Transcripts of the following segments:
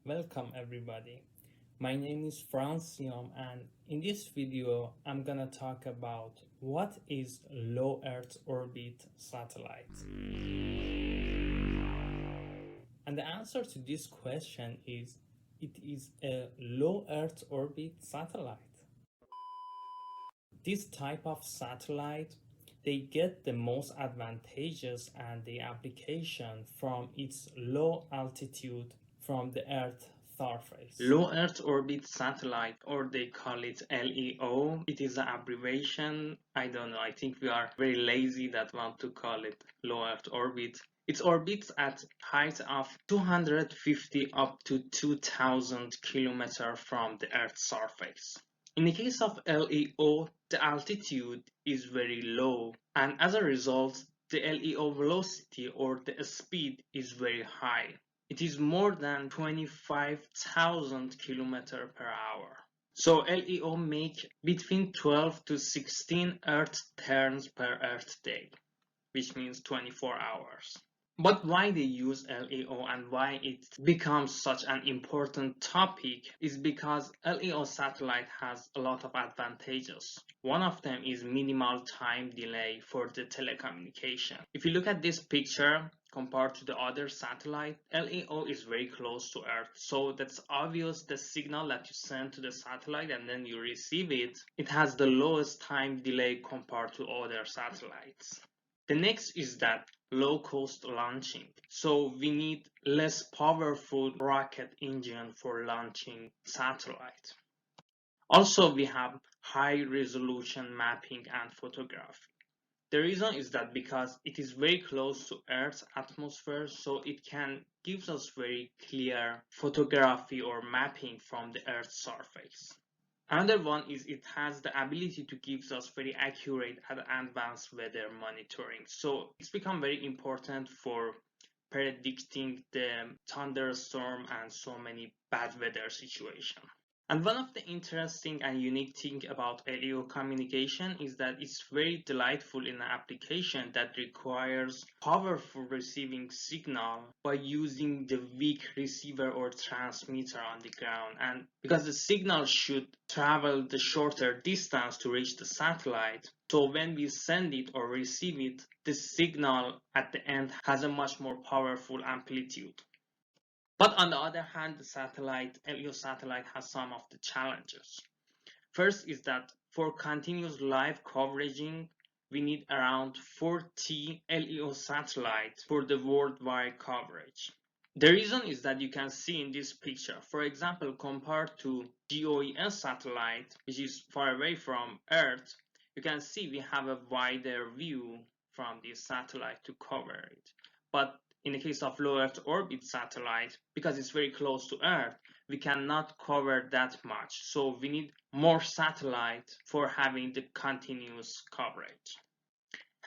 Welcome everybody. My name is Francium and in this video I'm gonna talk about what is low Earth orbit satellite. And the answer to this question is it is a low Earth orbit satellite. This type of satellite they get the most advantages and the application from its low altitude from the Earth surface. Low Earth Orbit Satellite, or they call it LEO. It is an abbreviation. I don't know. I think we are very lazy that want to call it Low Earth Orbit. It orbits at height of 250 up to 2000 kilometers from the Earth's surface. In the case of LEO, the altitude is very low, and as a result, the LEO velocity or the speed is very high. It is more than 25,000 kilometers per hour. So LEO make between 12 to 16 Earth turns per Earth day, which means 24 hours. But why they use LEO and why it becomes such an important topic is because LEO satellite has a lot of advantages. One of them is minimal time delay for the telecommunication. If you look at this picture compared to the other satellite, LEO is very close to Earth. So that's obvious the signal that you send to the satellite and then you receive it, it has the lowest time delay compared to other satellites. The next is that low cost launching. So we need less powerful rocket engine for launching satellite. Also, we have high resolution mapping and photography. The reason is that because it is very close to Earth's atmosphere, so it can give us very clear photography or mapping from the Earth's surface. Another one is it has the ability to give us very accurate and advanced weather monitoring. So it's become very important for predicting the thunderstorm and so many bad weather situations. And one of the interesting and unique thing about LEO communication is that it's very delightful in an application that requires powerful receiving signal by using the weak receiver or transmitter on the ground. And because the signal should travel the shorter distance to reach the satellite, so when we send it or receive it, the signal at the end has a much more powerful amplitude. But on the other hand, the LEO satellite has some of the challenges. First is that for continuous live coveraging, we need around 40 LEO satellites for the worldwide coverage. The reason is that you can see in this picture, for example, compared to GOES satellite, which is far away from Earth, you can see we have a wider view from this satellite to cover it. But in the case of low Earth orbit satellite, because it's very close to Earth, we cannot cover that much. So we need more satellite for having the continuous coverage.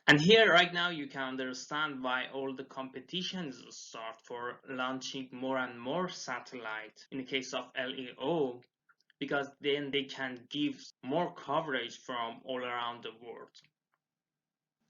And here right now you can understand why all the competitions start for launching more and more satellite in the case of LEO, because then they can give more coverage from all around the world.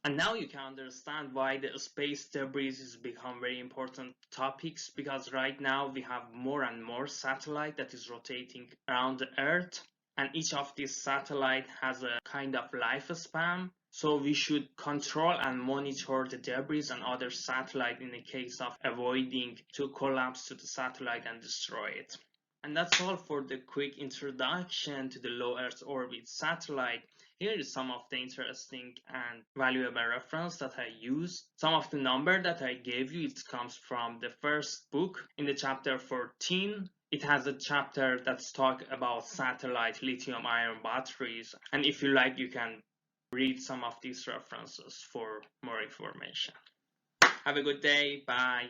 And now you can understand why the space debris has become very important topics, because right now we have more and more satellite that is rotating around the Earth, and each of these satellite has a kind of lifespan. So we should control and monitor the debris and other satellite in the case of avoiding to collapse to the satellite and destroy it. And that's all for the quick introduction to the low Earth orbit satellite. Here is some of the interesting and valuable reference that I use. Some of the number that I gave you, it comes from the first book in the chapter 14. It has a chapter that's talk about satellite lithium ion batteries. And if you like, you can read some of these references for more information. Have a good day. Bye.